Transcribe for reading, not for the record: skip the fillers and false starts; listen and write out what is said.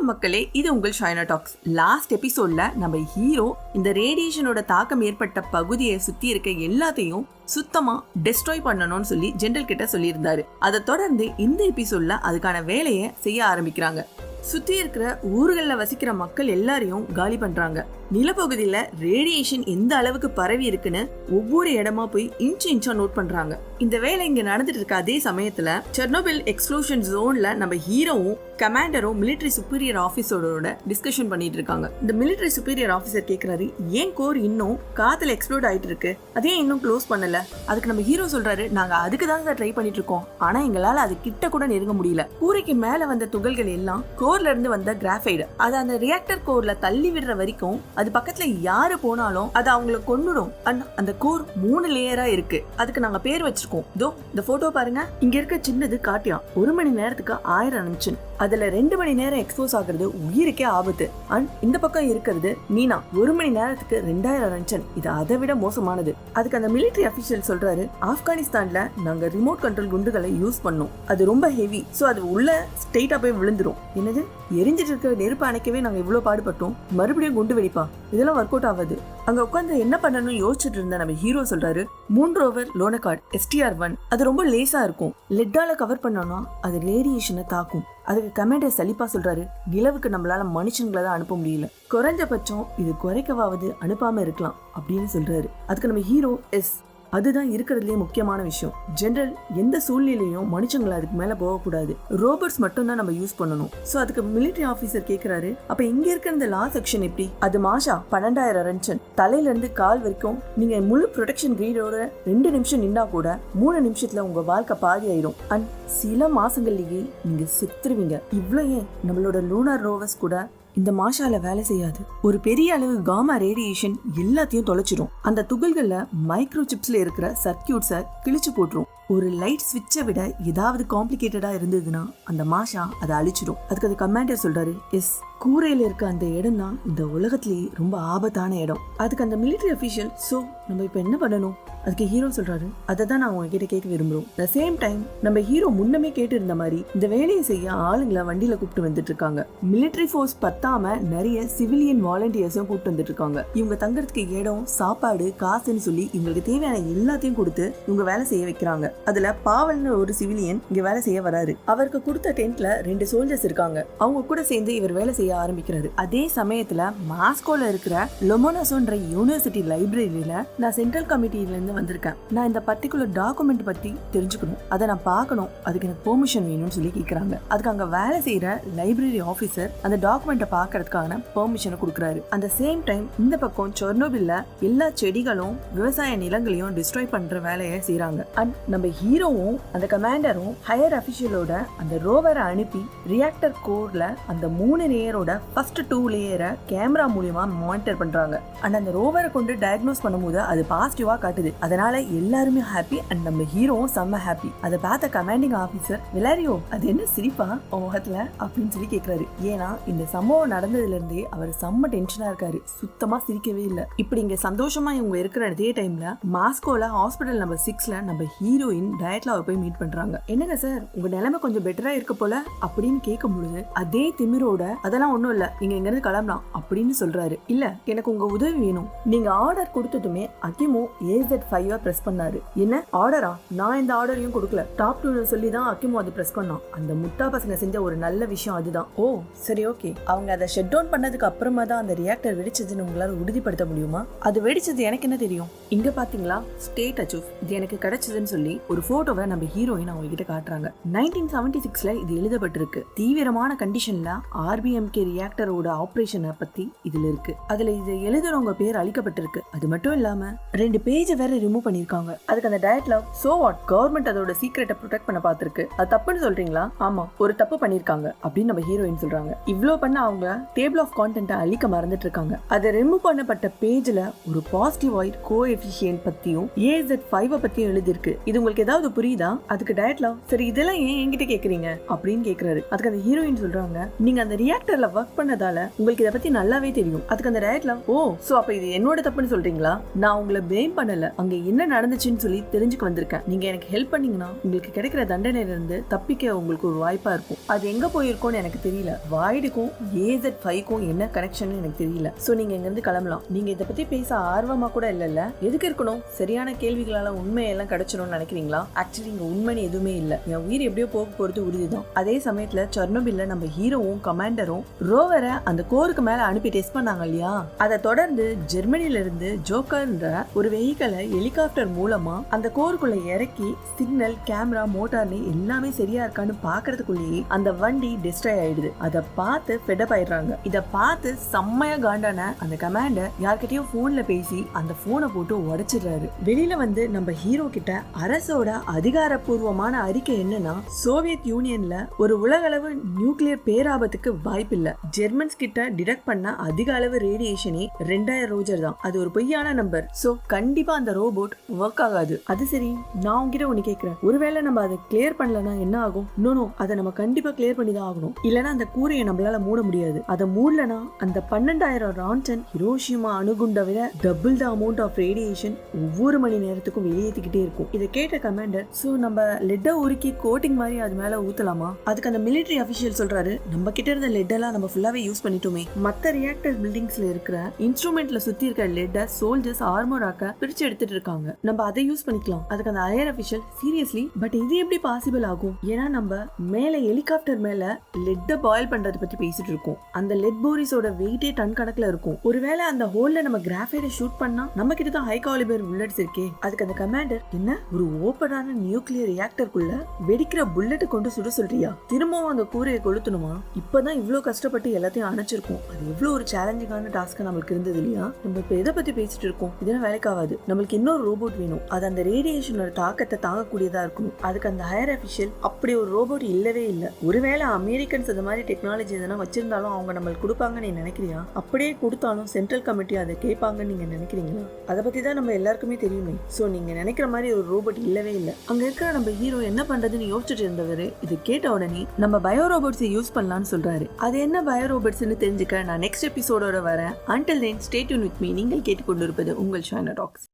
வணக்கம் மக்களே, இது உங்கள் ஷைனா டாக்ஸ். லாஸ்ட் எபிசோட்ல நம்ம ஹீரோ இந்த ரேடியேஷனோட தாக்கம் ஏற்பட்ட பகுதியை சுத்தி இருக்க எல்லாத்தையும் சுத்தமா டெஸ்ட்ராய் பண்ணணும்னு சொல்லி ஜெனரல் கிட்ட சொல்லியிருந்தாரு. அதை தொடர்ந்து இந்த எபிசோட்ல அதுக்கான வேலையை செய்ய ஆரம்பிக்கிறாங்க. சுத்தி இருக்கிற ஊர்களில் வசிக்கிற மக்கள் எல்லாரையும் காலி பண்றாங்க. நிலப்பகுதியில ரேடியேஷன் எந்த அளவுக்கு பரவி இருக்குன்னு ஒவ்வொரு இடமா போய் இன்ச்சா நோட் பண்றாங்க. இந்த வேலை இங்க நடந்துட்டு இருக்க அதே சமயத்துல செர்னோபில் எக்ஸ்ப்ளோஷன் ஜோன்ல நம்ம ஹீரோவும் கமாண்டரும் மிலிட்டரி சுப்பீரியர் ஆபீஸரோட டிஸ்கஷன் பண்ணிட்டு இருக்காங்க. இந்த மிலிட்டரி சுப்பீரியர் ஆபீசர் கேக்குறாரு, ஏன் கோர் இன்னும் காத்துல எக்ஸ்ப்ளோட் ஆயிட்டு இருக்கு, அதே இன்னும் க்ளோஸ் பண்ணல? அதுக்கு நம்ம ஹீரோ சொல்றாரு, நாங்க அதுக்கு தான் ட்ரை பண்ணிட்டு இருக்கோம், ஆனா எங்களால அது கிட்ட கூட நெருங்க முடியல. கூரைக்கு மேல வந்த துகள்கள் எல்லாம் கோர்ல இருந்து வந்த கிராஃபைடு, அது அந்த ரியாக்டர் கோர்ல தள்ளி விடுற வரைக்கும் அது பக்கத்துல யாரு போனாலும் அது அவங்களை கொன்னுடும். அந்த கோர் 3 லேயரா இருக்கு. அதுக்கு நாங்க பேர் வச்சிருக்கோம். இதோ இந்த போட்டோ பாருங்க. இங்க இருக்க சின்னது காட்டியா 1 மணி நேரத்துக்கு 1000 நிமிஷம். அதுல 2 மணி நேரம் எக்ஸ்போஸ் ஆகுறது உயிருக்கே ஆபத்து. அண்ட் இந்த பக்கம் இருக்கிறது நீனா 1 மணி நேரத்துக்கு 2000 நிமிஷம். இது அதை விட மோசமானது. அதுக்கு அந்த மிலிட்டரி அபிஷியல் சொல்றாரு, ஆப்கானிஸ்தான்ல நாங்க ரிமோட் கண்ட்ரோல் குண்டுகளை யூஸ் பண்ணோம். அது ரொம்ப ஹெவி, சோ அது உள்ள ஸ்ட்ரெயிட்டா போய் விழுந்துரும். என்னது, எரிஞ்சிட்டு இருக்க நெருப்பு அணைக்கவே நாங்க இவ்வளவு பாடுபட்டோம், மறுபடியும் குண்டு வெடிப்பா? இதெல்லாம் ஒர்க் அவுட் ஆகாது. அங்க உட்காந்து என்ன பண்ணணும் யோசிச்சுட்டு இருந்த நம்ம ஹீரோ சொல்றாரு, 3 ஓவர் லோனகார்ட் STR-1 அது ரொம்ப லேசா இருக்கும். லெட்டால கவர் பண்ணோம்னா அது ரேடியேஷனை தாக்கும். அதுக்கு கமாண்டர் சலிப்பா சொல்றாரு, நிலவுக்கு நம்மளால மனுஷங்களை தான் அனுப்ப முடியல, குறைஞ்சபட்சம் இது குறைக்கவாவது அனுப்பாம இருக்கலாம் அப்படின்னு சொல்றாரு. அதுக்கு நம்ம ஹீரோ அதுதான் இருக்கிறதுலே முக்கியமான விஷயம். ஜெனரல் எந்த சூழ்நிலையும் மனுஷங்களை அதுக்கு மேல போகக்கூடாது, ரோபோட்ஸ் மட்டும் தான் நம்ம யூஸ் பண்ணணும். சோ அதுக்கு மிலிட்டரி ஆபீசர் கேக்குறாரு, அப்ப இங்க இருக்கிற இந்த லா செக்ஷன் எப்படி? அது மாஷா 12,000 ரன்சன் தலையில இருந்து கால் வரைக்கும் நீங்க முழு ப்ரொடெக்ஷன் கிரீடோட 2 நிமிஷம் நின்னா கூட 3 நிமிஷத்துல உங்க வாழ்க்கை பாதி ஆயிடும். அண்ட் சில மாசங்கள்லயே நீங்க செத்துருவீங்க. இவ்வளோ ஏன் நம்மளோட லூனார் ரோவர்ஸ் கூட இந்த மாஷால வேலை செய்யாது. ஒரு பெரிய அளவு காமா ரேடியேஷன் எல்லாத்தையும் தொலைச்சிரும். அந்த துகள்கள்ல மைக்ரோ சிப்ஸ்ல இருக்கிற சர்க்கியூட்ஸை கிழிச்சு போட்டுரும். ஒரு லைட் ஸ்விட்சை விட ஏதாவது காம்ப்ளிகேட்டடா இருந்ததுன்னா அந்த மாஷா அதை அழிச்சிடும். அதுக்கு அது கமாண்டர் சொல்றாரு, கூரையில இருக்க அந்த இடம் தான் இந்த உலகத்திலேயே ரொம்ப ஆபத்தான இடம். அதுக்கு அந்த மிலிட்டரி அபிஷியல், சோ நம்ம இப்ப என்ன பண்ணணும்? அதுக்கு ஹீரோ சொல்றாரு, அதை தான் நான் உங்ககிட்ட கேட்க விரும்புறோம். த சேம் டைம் நம்ம ஹீரோ முன்னமே கேட்டு இருந்த மாதிரி இந்த வேலையை செய்ய ஆளுங்களை வண்டியில கூப்பிட்டு வந்துட்டு இருக்காங்க. மிலிட்டரி ஃபோர்ஸ் பத்தாம நிறைய சிவிலியன் வாலண்டியர்ஸும் கூப்பிட்டு வந்துட்டு இருக்காங்க. இவங்க தங்கறதுக்கு இடம், சாப்பாடு, காசுன்னு சொல்லி இவங்களுக்கு தேவையான எல்லாத்தையும் கொடுத்து இவங்க வேலை செய்ய வைக்கிறாங்க. அதுல பாவல்னு ஒரு சிவிலியன் இங்க வேலை செய்ய வராரு. அவருக்கு கொடுத்த டென்ட்ல 2 சோல்ஜர்ஸ் இருக்காங்க. அவங்க கூட சேர்ந்து இவர் வேலை செய்ய ஆரம்பிக்கிறாரு. அதே சமயத்துல மாஸ்கோல இருக்கிற லொமோனோசோன்ற யூனிவர்சிட்டி லைப்ரரியில நான் சென்ட்ரல் கமிட்டில இருந்து வந்திருக்கேன். நான் இந்த பர்டிகுலர் டாக்குமெண்ட் பத்தி தெரிஞ்சுக்கணும், அதை நான் பார்க்கணும், அதுக்கு எனக்கு பெர்மிஷன் வேணும்னு சொல்லி கேக்குறாங்க. அதுக்கு அங்க வேலை செய்யற லைப்ரரி ஆபீசர் அந்த டாக்குமெண்ட்டை பார்க்கறதுக்கான பெர்மிஷனை கொடுக்குறாரு. அந்த சேம் டைம் இந்த பக்கம் செர்னோபில்ல எல்லா செடிகளும் விவசாய நிலங்களையும் டிஸ்ட்ராய் பண்ற வேலையை செய்யறாங்க. அண்ட் நம்ம ஹீரோவும் அந்த கமாண்டரும் ஹையர் அபிஷியலோட அந்த ரோவரை அனுப்பி ரியாக்டர் கோர்ல அந்த 3 லேயரோட ஃபர்ஸ்ட் 2 லேயரை கேமரா மூலமா மானிட்டர் பண்றாங்க. அண்ட் அந்த ரோவரை கொண்டு டயக்னோஸ் பண்ணும்போது அது பாசிட்டிவா காட்டுது. அதனால எல்லாருமே ஹாப்பி அண்ட் நம்ம ஹீரோவும் செம்ம ஹாப்பி. அதை பார்த்த கமாண்டிங் ஆபீசர், விலாரியோ அது என்ன சிரிப்பா முகத்துல அப்படின்னு சொல்லி கேக்குறாரு. ஏன்னா இந்த சம்பவம் நடந்ததுல இருந்தே அவர் செம்ம டென்ஷனா இருக்காரு, சுத்தமா சிரிக்கவே இல்லை. இப்படி இங்க சந்தோஷமா இவங்க இருக்கிற அதே டைம்ல மாஸ்கோல ஹாஸ்பிட்டல் நம்பர் 6ல நம்ம ஹீரோயின் டயட்லாவை போய் மீட் பண்றாங்க. என்னங்க சார், உங்க நிலைமை கொஞ்சம் பெட்டரா இருக்க போல அப்படின்னு கேட்கும் பொழுது அதே திமிரோட, அதெல்லாம் ஒண்ணும் இல்ல, நீங்க இங்க இருந்து கிளம்பலாம் அப்படின்னு சொல்றாரு. இல்ல, எனக்கு உங்க உதவி வேணும். நீங்க ஆர்டர் கொடுத்ததுமே அகிமோ AZ5 பிரஸ் பண்ணாரு. என்ன ஆர்டரா? நான் இந்த ஆர்டரையும் கொடுக்கல, டாப் 2 சொல்லி தான் அகிமோ அதை பிரஸ் பண்ணான். அந்த முட்டா பசங்க செஞ்ச ஒரு நல்ல விஷயம் அதுதான். ஓ சரி, ஓகே. அவங்க அதை ஷட் டவுன் பண்ணதுக்கு அப்புறமா தான் அந்த ரியாக்டர் வெடிச்சதுன்னு உங்களால உறுதிப்படுத்த முடியுமா? அது வெடிச்சது எனக்கு என்ன தெரியும்? இங்க பாத்தீங்களா, ஸ்டேட் அச்சீவ், இது எனக்கு கிடைச்சதுன்னு சொல்லி ஒரு போட்டோவை நம்ம ஹீரோயின் அவங்க கிட்ட காட்டுறாங்க. 1976ல இது எழுதப்பட்டிருக்கு. தீவிரமான கண்டிஷன்ல RBMK ரியாக்டரோட ஆபரேஷனை பத்தி இதுல இருக்கு. அதுல இது எழுதுறவங்க பேர் அளிக்கப்பட்டிருக்கு. அது மட்டும் இல்லாம 2 பேஜ் வேற ரிமூவ் பண்ணிருக்காங்க. அதுக்கு அந்த டயட்லாக், சோ வாட், கவர்மெண்ட் அதோட சீக்ரெட்டை ப்ரொடெக்ட் பண்ண பாத்துருக்கு, அது தப்புன்னு சொல்றீங்களா? ஆமா, ஒரு தப்பு பண்ணிருக்காங்க அப்படின்னு நம்ம ஹீரோயின் சொல்றாங்க. இவ்ளோ பண்ண அவங்க டேபிள் ஆஃப் கான்டென்ட் அழிக்க மறந்துட்டு இருக்காங்க. அதை ரிமூவ் பண்ணப்பட்ட பேஜ்ல ஒரு பாசிட்டிவ் வாய்ட் கோஎஃபிஷியன்ட் பத்தியும் AZ5 பத்தியும் எழுதிருக்கு. இது உங்களுக்கு உங்களுக்கு ஏதாவது புரியுதா? அதுக்கு டயட்லாம் சரி இதெல்லாம் ஏன் என்கிட்ட கேக்குறீங்க அப்படின்னு கேக்குறாரு. அதுக்கு அந்த ஹீரோயின் சொல்றாங்க, நீங்க அந்த ரியாக்டர்ல ஒர்க் பண்ணதால உங்களுக்கு இதை பத்தி நல்லாவே தெரியும். அதுக்கு அந்த டயட்லாம், ஓ சோ அப்ப இது என்னோட தப்புன்னு சொல்றீங்களா? நான் உங்களை பிளேம் பண்ணல, அங்க என்ன நடந்துச்சுன்னு சொல்லி தெரிஞ்சுக்க வந்திருக்கேன். நீங்க எனக்கு ஹெல்ப் பண்ணீங்கன்னா உங்களுக்கு கிடைக்கிற தண்டனையில இருந்து தப்பிக்க உங்களுக்கு ஒரு வாய்ப்பா இருக்கும். அது எங்க போயிருக்கோன்னு எனக்கு தெரியல. வாய்டுக்கும் AZ5க்கும் என்ன கனெக்ஷன் எனக்கு தெரியல. சோ நீங்க இங்க இருந்து கிளம்பலாம். நீங்க இதை பத்தி பேச ஆர்வமா கூட இல்ல. எதுக்கு இருக்கணும்? சரியான கேள்விகளால உண்மையெல்லாம் கிடைச்சிடும்னு நினைக்கிறீங்களா? ஆக்சுவலி இங்க உண்மைன்னு எதுவுமே இல்ல. என் உயிர் எப்படியோ போக போறது உறுதிதான். அதே சமயத்துல செர்னோபில்ல நம்ம ஹீரோவும் கமாண்டரும் ரோவரை அந்த கோருக்கு மேல அனுப்பி டெஸ்ட் பண்ணாங்க இல்லையா? அதை தொடர்ந்து ஜெர்மனில இருந்து ஜோக்கர்ன்ற ஒரு வெஹிக்கலை ஹெலிகாப்டர் மூலமா அந்த கோருக்குள்ள இறக்கி சிக்னல், கேமரா, மோட்டார்னு எல்லாமே சரியா இருக்கான்னு பாக்குறதுக்குள்ளேயே அந்த வண்டி டிஸ்ட்ராய் ஆயிடுது. அதை பார்த்து ஃபெடப் ஆயிடுறாங்க. இதை பார்த்து செம்மையா காண்டான அந்த கமாண்டர் யார்கிட்டயும் போன்ல பேசி அந்த போனை போட்டு உடைச்சிடுறாரு. வெளியில வந்து நம்ம ஹீரோ கிட்ட அரசோட அதிகாரப்பூர்வமான அறிக்கை என்னன்னா, சோவியத் யூனியன்ல ஒரு உலகளவு நியூக்ளியர் பேராபத்துக்கு வாய்ப்பு இல்ல. ஜெர்மன்ஸ் கிட்ட டிடெக்ட் பண்ண அதிக அளவு ரேடியேஷனே 2000 ரோஜர் தான். அது ஒரு பொய்யான நம்பர். சோ கண்டிப்பா அந்த ரோபோட் ஒர்க் ஆகாது. அது சரி, நான் உங்ககிட்ட ஒண்ணு கேக்குறேன். ஒருவேளை நம்ம அதை கிளியர் பண்ணலனா என்ன ஆகும்? நோ, அதை நம்ம கண்டிப்பா கிளியர் பண்ணி தான் ஆகணும். இல்லனா அந்த கூரையை நம்மளால மூட முடியாது. அதை மூடலனா அந்த 12,000 ரான்டன் ஹிரோஷிமா அணுகுண்டை விட double the amount of radiation ஒவ்வொரு மணி நேரத்துக்கும் வெளியேற்றிக்கிட்டே இருக்கும். இதை கேட்ட கமாண்டர், சோ நம்ம லெட்டை உருக்கி கோட்டிங் மாதிரி அது மேல ஊத்தலாமா? அதுக்கு அந்த மிலிட்டரி அபிஷியல் சொல்றாரு, நம்ம கிட்ட இருந்த லெட் எல்லாம் நம்ம ஃபுல்லாவே யூஸ் பண்ணிட்டோமே. மத்த ரியாக்டர் பில்டிங்ஸ்ல இருக்கிற இன்ஸ்ட்ருமெண்ட்ல சுத்தி இருக்கிற லெட்டை சோல்ஜர்ஸ் ஆர்மராக்க பிரிச்சு எடுத்துட்டு இருக்காங்க. நம்ம அதை யூஸ் பண்ணிக்கலாம். அதுக்கு அந்த ஹையர் அபிஷியல், சீரியஸ்லி பட் இது எப்படி பாசிபிள் ஆகும்? ஏன்னா நம்ம மேல ஹெலிகாப்டர் மேல லெட்டை பாயில் பண்றதை பத்தி பேசிட்டு இருக்கோம். அந்த லெட் போரிஸோட வெயிட்டே டன் கணக்குல இருக்கும். ஒருவேளை அந்த ஹோல்ல நம்ம கிராஃபைட்டை ஷூட் பண்ணா நம்ம கிட்ட தான் ஹை காலிபர் புல்லட்ஸ் இருக்கே. அதுக்கு அந்த கமாண்டர், என்ன ஒரு ஓப்பனான நியூக்ளியர் ரியாக்டருக்குள்ள வெடிக்கிற புல்லட் கொண்டு சுட சொல்றியா? திரும்பவும் அந்த கூரையை கொளுத்தணுமா? இப்பதான் இவ்வளவு கஷ்டப்பட்டு எல்லாத்தையும் அணைச்சிருக்கோம். அது எவ்வளவு ஒரு சேலஞ்சிங்கான டாஸ்க் நம்மளுக்கு இருந்தது இல்லையா? நம்ம இப்ப எதை பத்தி பேசிட்டு இருக்கோம்? இதெல்லாம் வேலைக்காகாது. நம்மளுக்கு இன்னொரு ரோபோட் வேணும். அது அந்த ரேடியேஷனோட தாக்கத்தை தாங்கக்கூடியதா இருக்கணும். அதுக்கு அந்த ஹையர் அபிஷியல், அப்படி ஒரு ரோபோட் இல்லவே இல்ல. ஒருவேளை அமெரிக்கன்ஸ் அந்த மாதிரி டெக்னாலஜி எதனா வச்சிருந்தாலும் அவங்க நம்மளுக்கு கொடுப்பாங்கன்னு நீ நினைக்கிறியா? அப்படியே கொடுத்தாலும் சென்ட்ரல் கமிட்டி அதை கேட்பாங்கன்னு நீங்க நினைக்கிறீங்களா? அதை பத்தி தான் நம்ம எல்லாருக்குமே தெரியுமே. சோ நீங்க நினைக்கிற மாதிரி ஒரு ரோபோட் இல்லவே இல்ல. அங்க இருக்கிற நம்ம ஹீரோ என்ன பண்றதுன்னு யோசிச்சுட்டு இருந்தவரு இது கேட்ட உடனே நம்ம பயோ ரோபோட்ஸை யூஸ் பண்ணலாம்னு சொல்றாரு. அது என்ன பயோ ரோபோட்ஸ்னு தெரிஞ்சுக்க நான் நெக்ஸ்ட் எபிசோடோட வரேன். Until then, stay tuned with me. நீங்கள் கேட்டுக்கொண்டிருப்பது உங்கள் சைனா டாக்ஸ்.